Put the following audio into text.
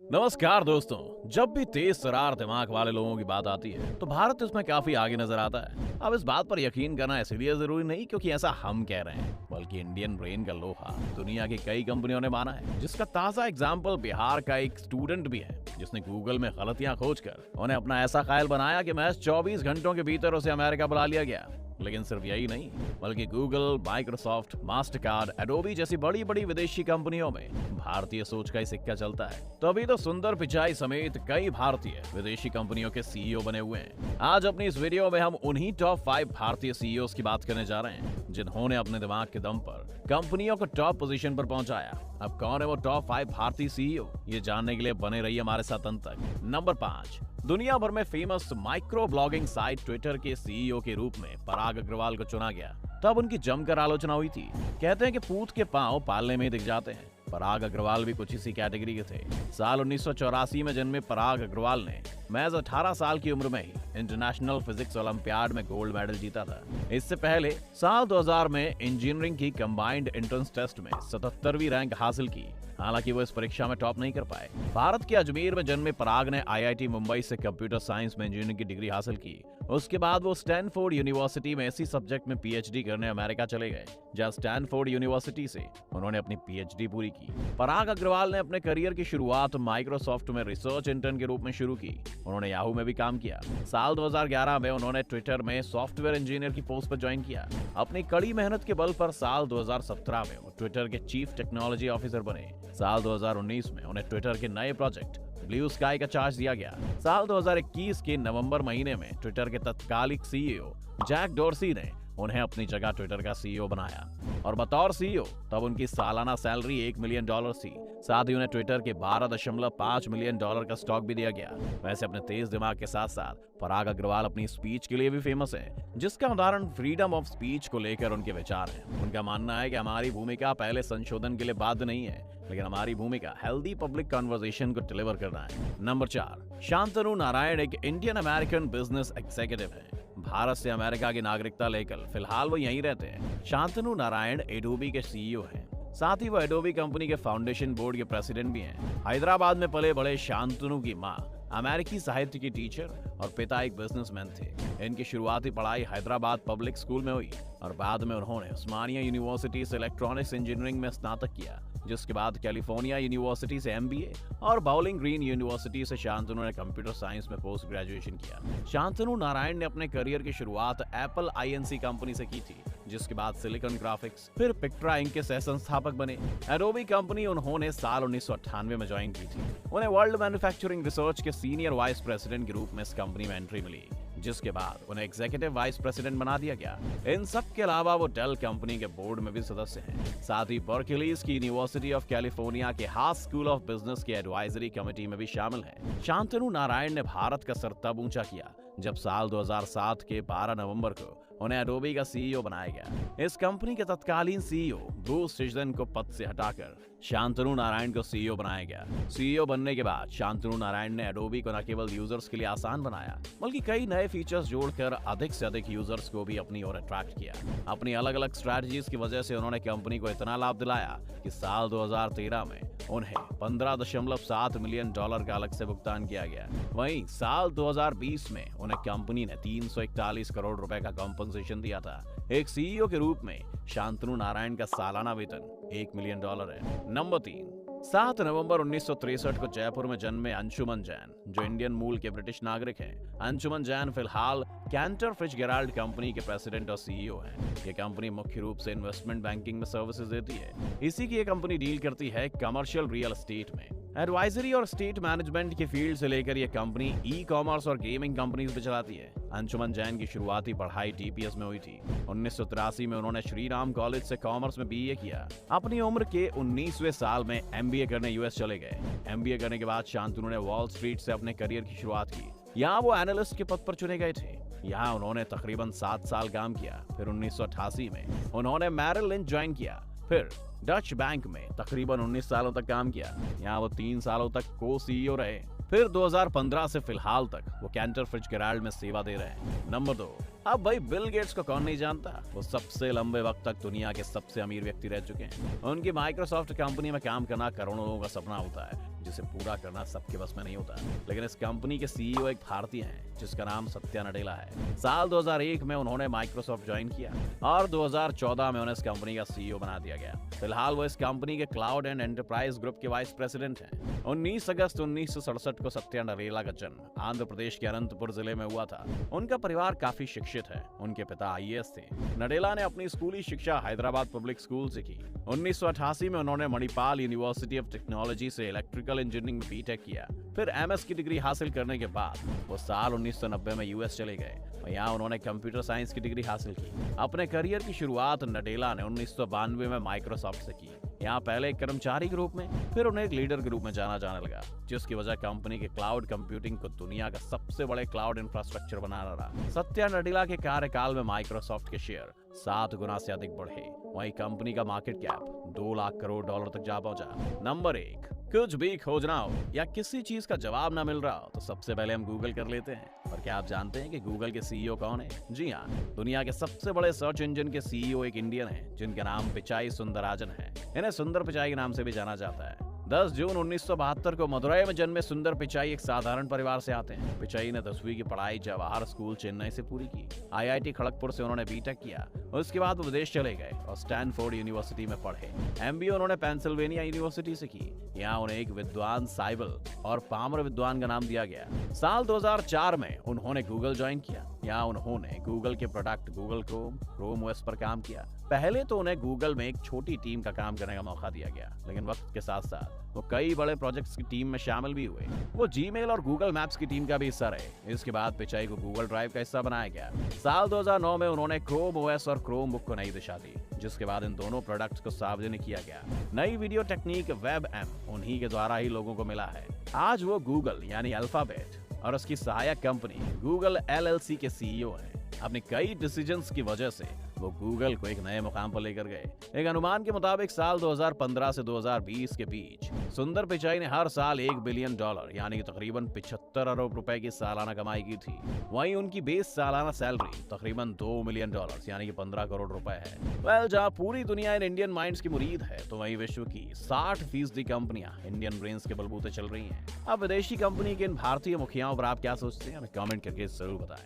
नमस्कार दोस्तों। जब भी तेज तर्रार दिमाग वाले लोगों की बात आती है तो भारत इसमें काफी आगे नजर आता है। अब इस बात पर यकीन करना इसलिए जरूरी नहीं क्योंकि ऐसा हम कह रहे हैं, बल्कि इंडियन ब्रेन का लोहा दुनिया की कई कंपनियों ने माना है, जिसका ताजा एग्जाम्पल बिहार का एक स्टूडेंट भी है जिसने गूगल में गलतियां खोजकर उन्हें अपना ऐसा कायल बनाया कि महज 24 घंटों के भीतर उसे अमेरिका बुला लिया गया। लेकिन सिर्फ यही नहीं, बल्कि गूगल, माइक्रोसॉफ्ट, मास्टरकार्ड, एडोबी जैसी बड़ी बड़ी विदेशी कंपनियों में भारतीय सोच का ही सिक्का चलता है। तो अभी तो सुंदर पिचाई समेत कई भारतीय विदेशी कंपनियों के सीईओ बने हुए हैं। आज अपनी इस वीडियो में हम उन्हीं टॉप 5 भारतीय सीईओ की बात करने जा रहे हैं जिन्होंने अपने दिमाग के दम पर कंपनियों को टॉप पोजीशन पर पहुंचाया। अब कौन है वो टॉप 5 भारतीय सीईओ, ये जानने के लिए बने रहिए हमारे साथ अंत तक। नंबर 5, दुनिया भर में famous micro blogging site Twitter के सीईओ के रूप में पराग अग्रवाल को चुना गया। तब उनकी जमकर आलोचना हुई थी। कहते हैं कि पूत के पांव पालने में ही दिख जाते हैं। पराग अग्रवाल भी कुछ इसी कैटेगरी के थे। साल 1984 में जन्मे पराग अग्रवाल ने महज 18 साल की उम्र में ही इंटरनेशनल फिजिक्स ओलंपियाड में गोल्ड मेडल जीता था। इससे पहले साल 2000 में इंजीनियरिंग की कंबाइंड एंट्रेंस टेस्ट में 77वीं रैंक हासिल की। हालांकि वो इस परीक्षा में टॉप नहीं कर पाए। भारत के अजमेर में जन्मे पराग ने आईआईटी मुंबई से कंप्यूटर साइंस में इंजीनियरिंग की डिग्री हासिल की। उसके बाद वो स्टैनफोर्ड यूनिवर्सिटी में इसी सब्जेक्ट में पीएचडी करने अमेरिका चले गए, जहां स्टैनफोर्ड यूनिवर्सिटी से उन्होंने अपनी पीएचडी पूरी की। पराग अग्रवाल ने अपने करियर की शुरुआत माइक्रोसॉफ्ट में रिसर्च इंटर्न के रूप में शुरू की। उन्होंने याहू में भी काम किया। साल 2011 में उन्होंने ट्विटर में सॉफ्टवेयर इंजीनियर की पोस्ट पर ज्वाइन किया। अपनी कड़ी मेहनत के बल पर साल 2017 में वो ट्विटर के चीफ टेक्नोलॉजी ऑफिसर बने। साल 2019 में उन्हें ट्विटर के नए प्रोजेक्ट ब्लू स्काई का चार्ज दिया गया। साल 2021 के नवंबर महीने में ट्विटर के तत्कालिक सीईओ जैक डोर्सी ने उन्हें अपनी जगह ट्विटर का सीईओ बनाया और बतौर सीईओ तब उनकी सालाना सैलरी $1 मिलियन थी। साथ ही उन्हें ट्विटर के $12.5 मिलियन का स्टॉक भी दिया गया। वैसे अपने तेज दिमाग के साथ साथ पराग अग्रवाल अपनी स्पीच के लिए भी फेमस है, जिसका उदाहरण फ्रीडम ऑफ स्पीच को लेकर उनके विचार हैं। उनका मानना है कि हमारी भूमिका पहले संशोधन के लिए बाध्य नहीं है, लेकिन हमारी भूमिका हेल्दी पब्लिक कन्वर्सेशन को डिलीवर करना है। नंबर 4, शांतनु नारायण एक इंडियन अमेरिकन बिजनेस एग्जीक्यूटिव है। भारत से अमेरिका की नागरिकता लेकर फिलहाल वो यहीं रहते हैं। शांतनु नारायण एडोबी के सीईओ हैं। साथ ही वो एडोबी कंपनी के फाउंडेशन बोर्ड के प्रेसिडेंट भी हैं। हैदराबाद में पले बड़े शांतनु की मां अमेरिकी साहित्य की टीचर और पिता एक बिजनेसमैन थे। इनकी शुरुआती पढ़ाई हैदराबाद पब्लिक स्कूल में हुई और बाद में उन्होंने उस्मानिया यूनिवर्सिटी से इलेक्ट्रॉनिक्स इंजीनियरिंग में स्नातक किया, जिसके बाद कैलिफोर्निया यूनिवर्सिटी से एमबीए और बाउलिंग ग्रीन यूनिवर्सिटी से शांतनु ने कंप्यूटर साइंस में पोस्ट ग्रेजुएशन किया। शांतनु नारायण ने अपने करियर की शुरुआत एप्पल आईएनसी कंपनी से की थी, जिसके बाद सिलिकॉन ग्राफिक्स, फिर पिक्ट्रा इंक के सह संस्थापक बने। एडोबी कंपनी उन्होंने साल 1998 में ज्वाइन की थी। उन्हें वर्ल्ड मैन्युफैक्चरिंग रिसर्च के सीनियर वाइस प्रेसिडेंट के रूप में इस कंपनी में एंट्री मिली, जिसके बाद उन्हें एग्जीक्यूटिव वाइस प्रेसिडेंट बना दिया गया। इन सब के अलावा वो डेल कंपनी के बोर्ड में भी सदस्य हैं। साथ ही बर्कलीज की यूनिवर्सिटी ऑफ कैलिफोर्निया के हास स्कूल ऑफ बिजनेस के एडवाइजरी कमेटी में भी शामिल हैं। शांतनु नारायण ने भारत का सर तब ऊंचा किया जब साल 2007 के 12 नवंबर को उन्हें एडोबी का सीईओ बनाया गया। इस कंपनी के तत्कालीन सीईओ ब्रूस सिजन को पद से हटाकर शांतनु नारायण को सीईओ बनाया गया। सीईओ बनने के बाद शांतनु नारायण ने एडोबी को न केवल यूजर्स के लिए आसान बनाया, बल्कि कई नए फीचर्स जोड़कर अधिक से अधिक यूजर्स को भी अपनी ओर अट्रैक्ट किया। अपनी अलग अलग स्ट्रैटेजीज की वजह से उन्होंने कंपनी को इतना लाभ दिलाया कि साल 2013 में उन्हें $15.7 मिलियन का अलग से भुगतान किया गया। वहीं साल 2020 में उन्हें कंपनी ने 341 करोड़ रुपए का कॉम्पनसेशन दिया था। एक सीईओ के रूप में शांतनु नारायण का सालाना वेतन $1 मिलियन है। नंबर 3, 7 नवंबर 1963 को जयपुर में जन्मे अंशुमन जैन, जो इंडियन मूल के ब्रिटिश नागरिक हैं। अंशुमन जैन फिलहाल कैंटर फिट्जगेराल्ड कंपनी के प्रेसिडेंट और सीईओ हैं। ये कंपनी मुख्य रूप से इन्वेस्टमेंट बैंकिंग में सर्विसेज देती है। इसी की ये कंपनी डील करती है कमर्शियल रियल एस्टेट में। एडवाइजरी और स्टेट मैनेजमेंट की फील्ड से लेकर ये कंपनी ई कॉमर्स और गेमिंग कंपनीज भी चलाती है। अंशुमन जैन की शुरुआती पढ़ाई टीपीएस में हुई थी। 1983 में उन्होंने श्री राम कॉलेज से कॉमर्स में बीए किया। अपनी उम्र के 19वें साल में एमबीए करने यूएस चले गए। एमबीए करने के बाद शांतनु ने वॉल स्ट्रीट से अपने करियर की शुरुआत की। यहाँ वो एनालिस्ट के पद पर चुने गए थे। यहाँ उन्होंने तकरीबन 7 साल काम किया। फिर 1988 में उन्होंने मैरिल लिंच ज्वाइन किया। फिर डच बैंक में तकरीबन 19 सालों तक काम किया। यहाँ वो 3 सालों तक को सीईओ रहे। फिर 2015 से फिलहाल तक वो कैंटर फिट्जगेराल्ड में सेवा दे रहे हैं। नंबर 2, अब भाई बिल गेट्स को कौन नहीं जानता। वो सबसे लंबे वक्त तक दुनिया के सबसे अमीर व्यक्ति रह चुके हैं। उनकी माइक्रोसॉफ्ट कंपनी में काम करना करोड़ों लोगों का सपना होता है। जिसे पूरा करना सबके बस में नहीं होता। लेकिन इस कंपनी के सीईओ एक भारतीय हैं जिसका नाम सत्या नडेला है। साल 2001 में उन्होंने माइक्रोसॉफ्ट ज्वाइन किया और 2014 में उन्हें इस कंपनी का सीईओ बना दिया गया। फिलहाल वो इस कंपनी के क्लाउड एंड एंटरप्राइज ग्रुप के वाइस प्रेसिडेंट हैं। 19 अगस्त 1967 को सत्या नडेला का जन्म आंध्र प्रदेश के अनंतपुर जिले में हुआ था। उनका परिवार काफी शिक्षित है। उनके पिता आईएएस थे। नडेला ने अपनी स्कूली शिक्षा हैदराबाद पब्लिक स्कूल से की। 1988 में उन्होंने मणिपाल यूनिवर्सिटी ऑफ टेक्नोलॉजी से इलेक्ट्रिकल इंजीनियरिंग में बीटेक किया। फिर एमएस की डिग्री हासिल करने के बाद वो साल 1990 में यूएस चले गए और यहाँ उन्होंने कंप्यूटर साइंस की डिग्री हासिल की। अपने करियर की शुरुआत नडेला ने 1992 में माइक्रोसॉफ्ट से की। यहाँ पहले एक कर्मचारी के रूप में, फिर उन्हें एक लीडर के रूप में जाना जाने लगा, जिसकी वजह कंपनी के क्लाउड कंप्यूटिंग को दुनिया का सबसे बड़े क्लाउड इंफ्रास्ट्रक्चर बनाना रहा। सत्या नडेला के कार्यकाल में माइक्रोसॉफ्ट के शेयर 7 गुना से अधिक बढ़े। वहीं कंपनी का market cap 2 lakh crore dollar तक जा पहुंचा। नंबर 1, कुछ भी खोजना हो या किसी चीज का जवाब ना मिल रहा हो तो सबसे पहले हम गूगल कर लेते हैं। और क्या आप जानते हैं कि गूगल के सीईओ कौन है? जी हाँ, दुनिया के सबसे बड़े सर्च इंजन के सीईओ एक इंडियन है जिनका नाम पिचाई सुंदराजन है। इन्हें सुंदर पिचाई के नाम से भी जाना जाता है। 10 जून 1972 को मदुरई में जन्मे सुंदर पिचाई एक साधारण परिवार से आते हैं। पिचाई ने 10वीं की पढ़ाई जवाहर स्कूल चेन्नई से पूरी की। आईआईटी खड़गपुर से उन्होंने बीटेक किया और उसके बाद वो विदेश चले गए और स्टैनफोर्ड यूनिवर्सिटी में पढ़े। एमबीए उन्होंने पेंसिल्वेनिया यूनिवर्सिटी से की। यहाँ उन्हें एक विद्वान साइबल और पामर विद्वान का नाम दिया गया। साल 2004 में उन्होंने गूगल ज्वाइन किया। यहाँ उन्होंने गूगल के प्रोडक्ट गूगल क्रोम ओएस पर काम किया। पहले तो उन्हें गूगल में एक छोटी टीम का काम करने का मौका दिया गया, लेकिन वक्त के साथ साथ वो कई बड़े प्रोजेक्ट्स की टीम में शामिल भी हुए। वो जीमेल और गूगल मैप्स की टीम का भी हिस्सा रहे। इसके बाद पिचाई को गूगल ड्राइव का हिस्सा बनाया गया। साल 2009 में उन्होंने क्रोम ओएस और क्रोम बुक को नई दिशा दी, जिसके बाद इन दोनों प्रोडक्ट्स को सार्वजनिक किया गया। नई वीडियो टेक्निक वेबएम उन्हीं के द्वारा ही लोगों को मिला है। आज वो गूगल यानी अल्फाबेट और उसकी सहायक कंपनी गूगल एलएलसी के सीईओ हैं। अपने कई डिसीजंस की वजह से वो गूगल को एक नए मुकाम पर लेकर गए। एक अनुमान के मुताबिक साल 2015 से 2020 के बीच सुंदर पिचाई ने हर साल $1 बिलियन यानी कि तकरीबन 75 अरब रुपए की सालाना कमाई की थी। वहीं उनकी बेस सालाना सैलरी तकरीबन $2 मिलियन यानी कि 15 करोड़ रुपए है। जहाँ पूरी दुनिया इन इंडियन माइंड्स की मुरीद है, तो वहीं विश्व की 60% कंपनियां इंडियन ब्रेन्स के बलबूते चल रही हैं। अब विदेशी कंपनी के इन भारतीय मुखियाओं पर आप क्या सोचते हैं? हमें कमेंट करके जरूर बताएं।